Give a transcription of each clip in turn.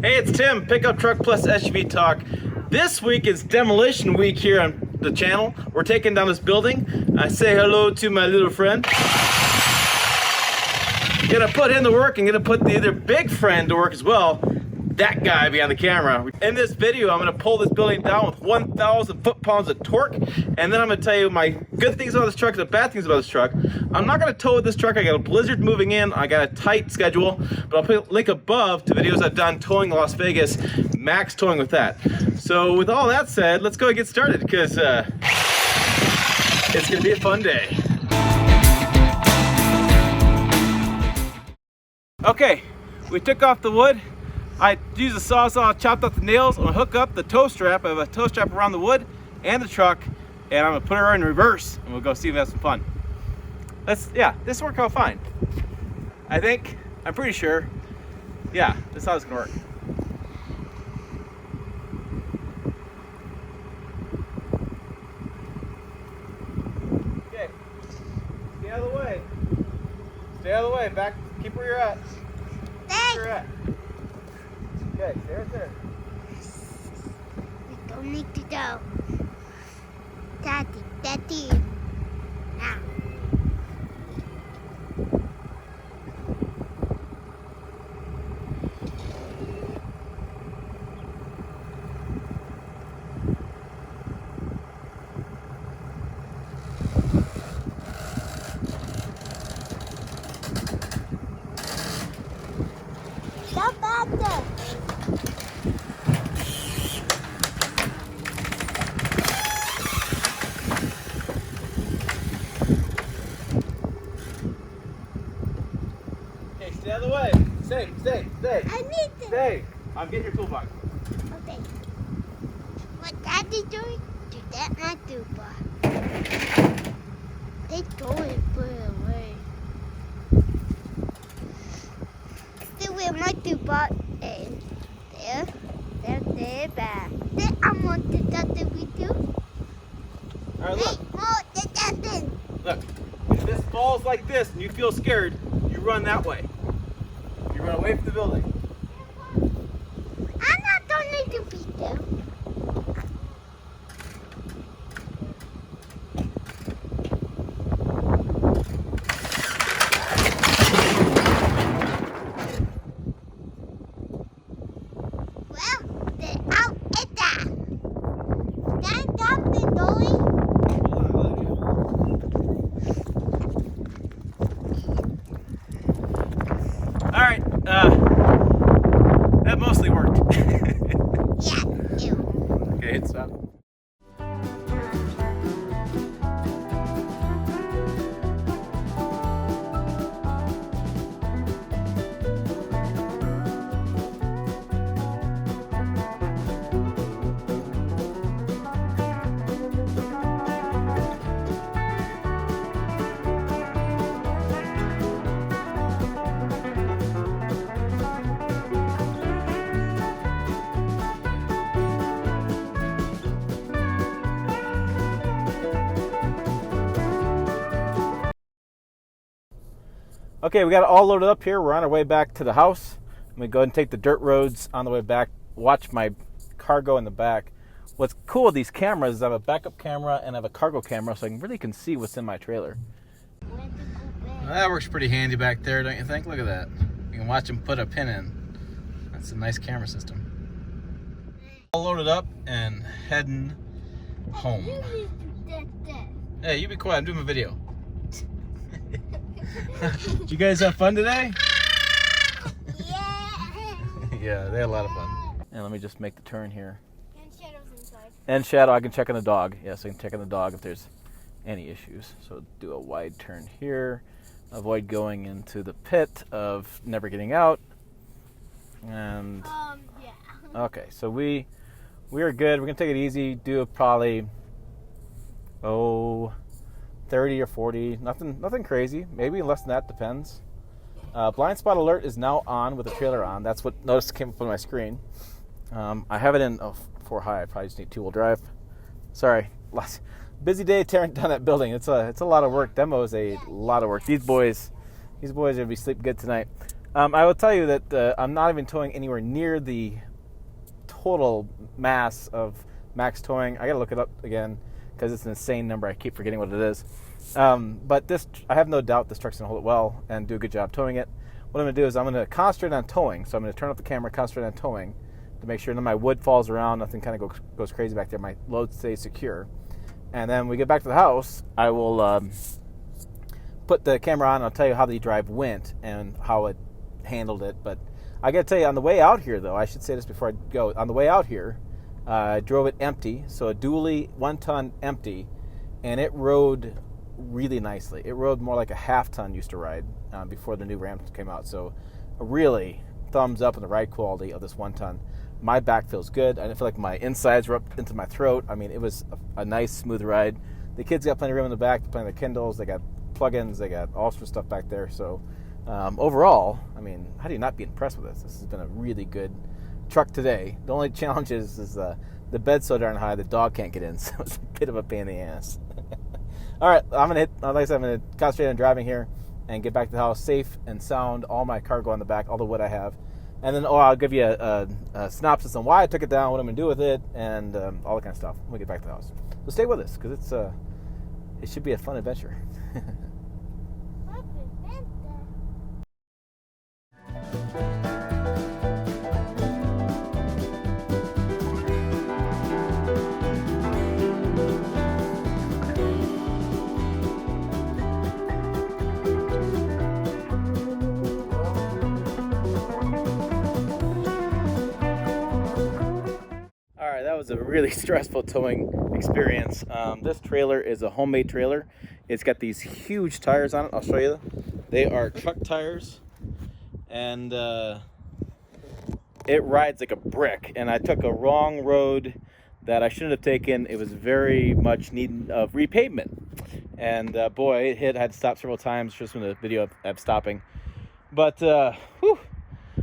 Hey, it's Tim, Pickup Truck Plus SUV Talk. This week is demolition week here on the channel. We're taking down this building. I say hello to my little friend. Gonna put him to work and gonna put the other big friend to work as well. That guy behind the camera. In this video, I'm gonna pull this building down with 1,000 foot-pounds of torque, and then I'm gonna tell you my good things about this truck and the bad things about this truck. I'm not gonna tow this truck. I got a blizzard moving in. I got a tight schedule, but I'll put a link above to videos I've done towing Las Vegas, max towing with that. So with all that said, let's go and get started because it's gonna be a fun day. Okay, we took off the wood. I used a sawzall, chopped up the nails. I'm gonna hook up the tow strap. I have a tow strap around the wood and the truck, and I'm gonna put her in reverse, and we'll go see if we have some fun. This worked out fine. I'm pretty sure. Yeah, this is how it's gonna work. Okay, stay out of the way. Stay out of the way, back, keep where you're at. Keep where you're at. Okay, stay right there. We don't need to go. Daddy. Now. Stop back there. Stay out of the way. Stay. I need to. Stay. I'm getting your toolbox. Okay. What Daddy's doing? Do that not do, but they throw it, put it away. Still with my two box and there, back. Then I want to that we do. All right, look. Wait, no, that's nothing. Look. If this falls like this and you feel scared, you run that way. You run away from the building. I'm not going to beat them. Well, they're out at that. Stand up the door. All right, that mostly worked. Yeah, ew. Okay, hit stop. Okay, we got it all loaded up here. We're on our way back to the house. I'm going to go ahead and take the dirt roads on the way back, watch my cargo in the back. What's cool with these cameras is I have a backup camera and I have a cargo camera, so I really can see what's in my trailer. Well, that works pretty handy back there, don't you think? Look at that. You can watch them put a pin in. That's a nice camera system. All loaded up and heading home. Hey, you be quiet. I'm doing my video. Did you guys have fun today? Yeah. Yeah, they had a lot of fun. And let me just make the turn here. And Shadow's inside. And Shadow, I can check on the dog. Yes, I can check on the dog if there's any issues. So do a wide turn here. Avoid going into the pit of never getting out. And Yeah. okay, so we are good. We're gonna take it easy. Do probably 30 or 40, nothing crazy, maybe less than that, depends. Blind spot alert is now on with the trailer on. That's what notice came up on my screen. I have it in 4 high. I probably just need 2-wheel drive. Sorry, busy day tearing down that building. It's a lot of work. Demo is a lot of work. These boys are gonna be sleeping good tonight. I will tell you that I'm not even towing anywhere near the total mass of max towing. I gotta look it up again because it's an insane number. I keep forgetting what it is. But this, I have no doubt this truck's gonna hold it well and do a good job towing it. What I'm gonna do is I'm gonna concentrate on towing. So I'm gonna turn off the camera, concentrate on towing to make sure none of my wood falls around, nothing kind of goes crazy back there. My load stays secure. And then when we get back to the house, I will put the camera on and I'll tell you how the drive went and how it handled it. But I got to tell you, on the way out here, though, I should say this before I go. On the way out here, I drove it empty, so a dually 1-ton empty, and it rode really nicely. It rode more like a half-ton used to ride before the new Ram came out. So really, thumbs up on the ride quality of this 1-ton. My back feels good. I didn't feel like my insides were up into my throat. I mean, it was a nice, smooth ride. The kids got plenty of room in the back. They're playing their Kindles. They got plugins. They got all sorts of stuff back there. So overall, I mean, how do you not be impressed with this? This has been a really good truck today. The only challenge is the bed's so darn high the dog can't get in, so it's a bit of a pain in the ass. All right, I'm gonna like I said, I'm gonna concentrate on driving here and get back to the house safe and sound. All my cargo on the back, all the wood I have, and then I'll give you a synopsis on why I took it down, what I'm gonna do with it, and all that kind of stuff when we get back to the house. So stay with us because it should be a fun adventure. That was a really stressful towing experience. This trailer is a homemade trailer. It's got these huge tires on it. I'll show you. They are truck tires, and it rides like a brick. And I took a wrong road that I shouldn't have taken. It was very much needing of repavement, and boy, it hit. I had to stop several times just from the video of stopping. But whew,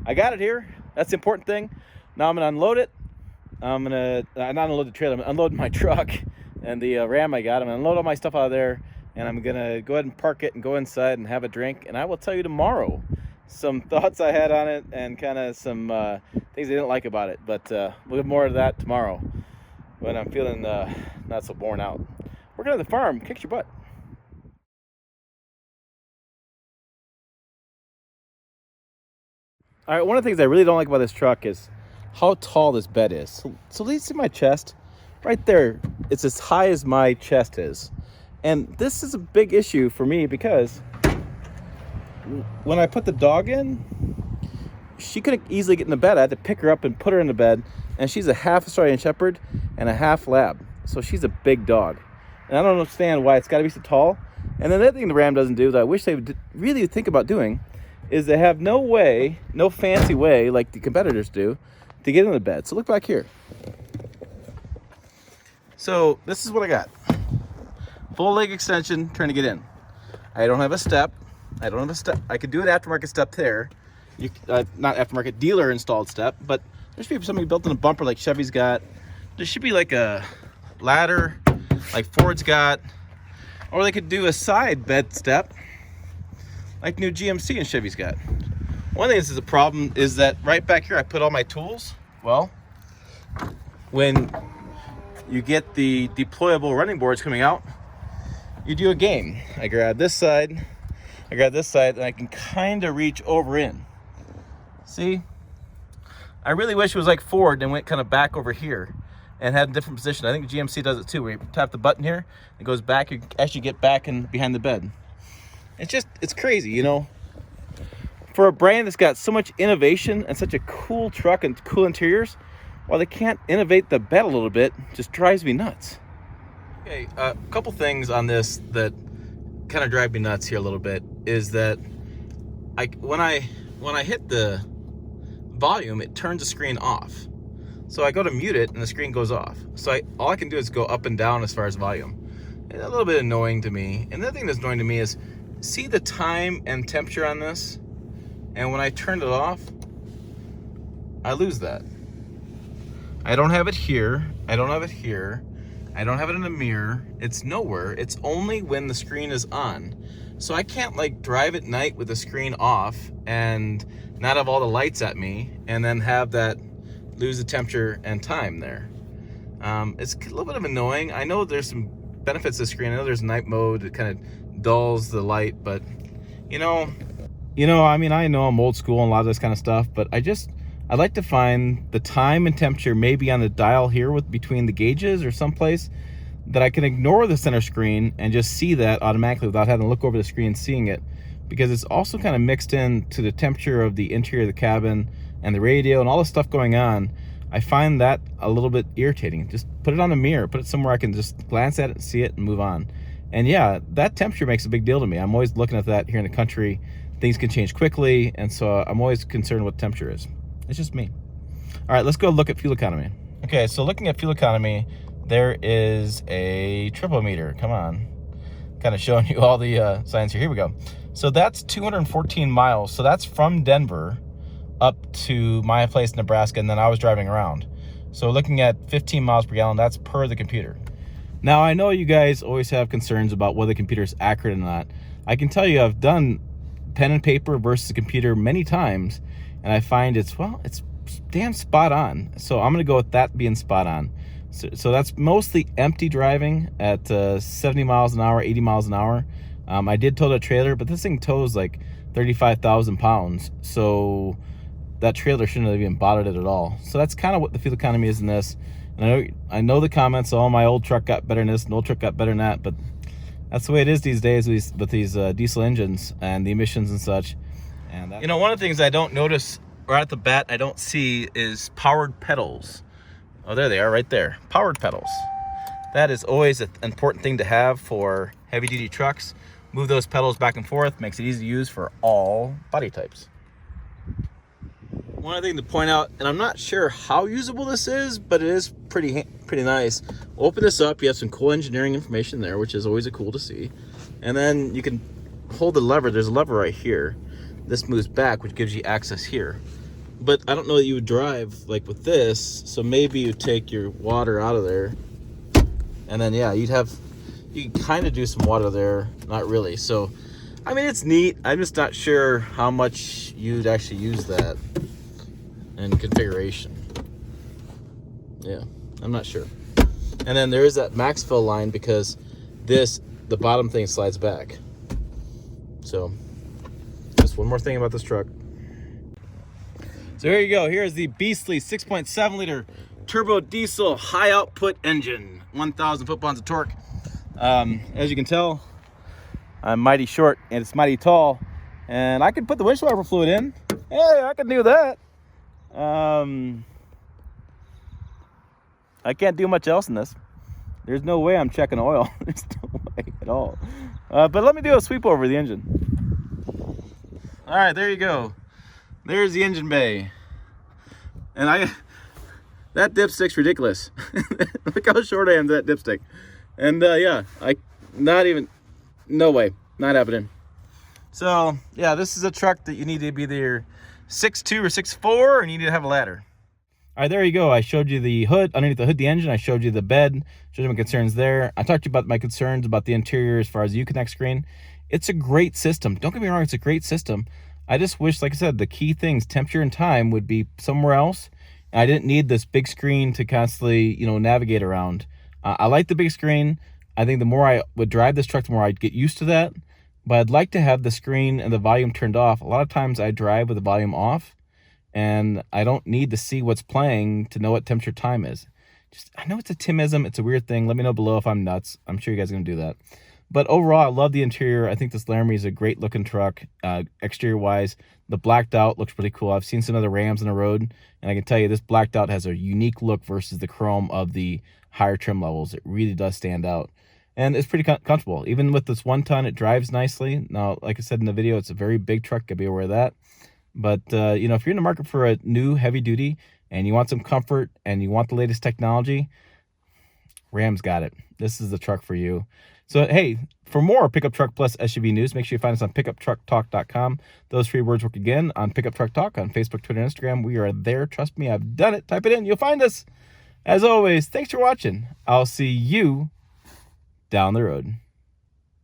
I got it here. That's the important thing. Now I'm gonna unload it. I'm gonna not unload the trailer. I'm gonna unload my truck and the Ram I got. I'm gonna unload all my stuff out of there, and I'm gonna go ahead and park it and go inside and have a drink. And I will tell you tomorrow some thoughts I had on it and kind of some things I didn't like about it. But we'll have more of that tomorrow when I'm feeling not so worn out. Working at the farm kicks your butt. All right, one of the things I really don't like about this truck is how tall this bed is. So let's see my chest right there. It's as high as my chest is. And this is a big issue for me because when I put the dog in, she couldn't easily get in the bed. I had to pick her up and put her in the bed. And she's a half Australian Shepherd and a half Lab. So she's a big dog. And I don't understand why it's got to be so tall. And then the other thing the Ram doesn't do that I wish they would really think about doing is they have no way, no fancy way like the competitors do to get in the bed. So look back here. So this is what I got. Full leg extension, trying to get in. I don't have a step. I could do an aftermarket step there. Not aftermarket, dealer installed step, but there should be something built in a bumper like Chevy's got. There should be like a ladder like Ford's got. Or they could do a side bed step like new GMC and Chevy's got. One thing that's a problem is that right back here I put all my tools. Well, when you get the deployable running boards coming out, you do a game. I grab this side, and I can kind of reach over in. See? I really wish it was like Ford and went kind of back over here and had a different position. I think GMC does it too, where you tap the button here, it goes back, you actually get back and behind the bed. It's crazy, you know? For a brand that's got so much innovation and such a cool truck and cool interiors, while they can't innovate the bed a little bit, just drives me nuts. Okay, a couple things on this that kind of drive me nuts here a little bit is that when I hit the volume, it turns the screen off. So I go to mute it and the screen goes off. So all I can do is go up and down as far as volume. It's a little bit annoying to me. And the other thing that's annoying to me is see the time and temperature on this. And when I turn it off, I lose that. I don't have it here. I don't have it here. I don't have it in the mirror. It's nowhere. It's only when the screen is on. So I can't like drive at night with the screen off and not have all the lights at me and then have that lose the temperature and time there. It's a little bit of annoying. I know there's some benefits to the screen. I know there's night mode. It kind of dulls the light, but you know, I mean, I know I'm old school and a lot of this kind of stuff, but I'd like to find the time and temperature maybe on the dial here with between the gauges or someplace that I can ignore the center screen and just see that automatically without having to look over the screen and seeing it, because it's also kind of mixed in to the temperature of the interior of the cabin and the radio and all the stuff going on. I find that a little bit irritating. Just put it on the mirror, put it somewhere I can just glance at it and see it and move on. And yeah, that temperature makes a big deal to me. I'm always looking at that here in the country. Things can change quickly, and so I'm always concerned what temperature is. It's just me. All right, let's go look at fuel economy. Okay, so looking at fuel economy, there is a triple meter. Come on. Kind of showing you all the signs here. Here we go. So that's 214 miles. So that's from Denver up to my place, Nebraska, and then I was driving around. So looking at 15 miles per gallon, that's per the computer. Now, I know you guys always have concerns about whether the computer is accurate or not. I can tell you I've done pen and paper versus the computer many times, and I find it's damn spot on. So I'm going to go with that being spot on. So that's mostly empty driving at 70 miles an hour, 80 miles an hour. I did tow the trailer, but this thing tows like 35,000 pounds. So that trailer shouldn't have even bothered it at all. So that's kind of what the fuel economy is in this. And I know the comments, oh, my old truck got better than this, and old truck got better than that, but that's the way it is these days with these diesel engines and the emissions and such. And that, one of the things I don't notice right at the bat, I don't see is powered pedals. Oh, there they are right there. Powered pedals. That is always an important thing to have for heavy duty trucks. Move those pedals back and forth, makes it easy to use for all body types. One other thing to point out, and I'm not sure how usable this is, but it is pretty nice. Open this up, you have some cool engineering information there, which is always cool to see. And then you can hold the lever. There's a lever right here. This moves back, which gives you access here. But I don't know that you would drive like with this, so maybe you take your water out of there, and then yeah, you can kind of do some water there, not really. So, I mean, it's neat. I'm just not sure how much you'd actually use that in configuration. Yeah, I'm not sure. And then there is that max fill line because the bottom thing slides back. So, just one more thing about this truck. So here you go. Here's the beastly 6.7 liter turbo diesel high output engine, 1,000 foot-pounds of torque. As you can tell, I'm mighty short and it's mighty tall, and I can put the windshield wiper fluid in. Hey, I can do that. I can't do much else in this. There's no way I'm checking oil. There's no way at all. But let me do a sweep over the engine. All right, there you go. There's the engine bay. And that dipstick's ridiculous. Look how short I am to that dipstick. And yeah, no way, not happening. So yeah, this is a truck that you need to be either 6'2" or 6'4", and you need to have a ladder. All right, there you go. I showed you the hood, underneath the hood, the engine. I showed you the bed, showed you my concerns there. I talked to you about my concerns about the interior as far as the Uconnect screen. It's a great system. Don't get me wrong, it's a great system. I just wish, like I said, the key things, temperature and time, would be somewhere else. And I didn't need this big screen to constantly, navigate around. I like the big screen. I think the more I would drive this truck, the more I'd get used to that. But I'd like to have the screen and the volume turned off. A lot of times I drive with the volume off, and I don't need to see what's playing to know what temperature time is. I know it's a Timism. It's a weird thing. Let me know below if I'm nuts. I'm sure you guys are going to do that. But overall, I love the interior. I think this Laramie is a great looking truck. Exterior-wise, the blacked out looks pretty cool. I've seen some other Rams on the road, and I can tell you this blacked out has a unique look versus the chrome of the higher trim levels. It really does stand out. And it's pretty comfortable. Even with this 1 ton, it drives nicely. Now, like I said in the video, it's a very big truck. Gotta be aware of that. But, if you're in the market for a new heavy duty and you want some comfort and you want the latest technology, Ram's got it. This is the truck for you. So, hey, for more Pickup Truck Plus SUV news, make sure you find us on pickuptrucktalk.com. Those 3 words work again on Pickup Truck Talk on Facebook, Twitter, and Instagram. We are there. Trust me, I've done it. Type it in. You'll find us. As always, thanks for watching. I'll see you down the road.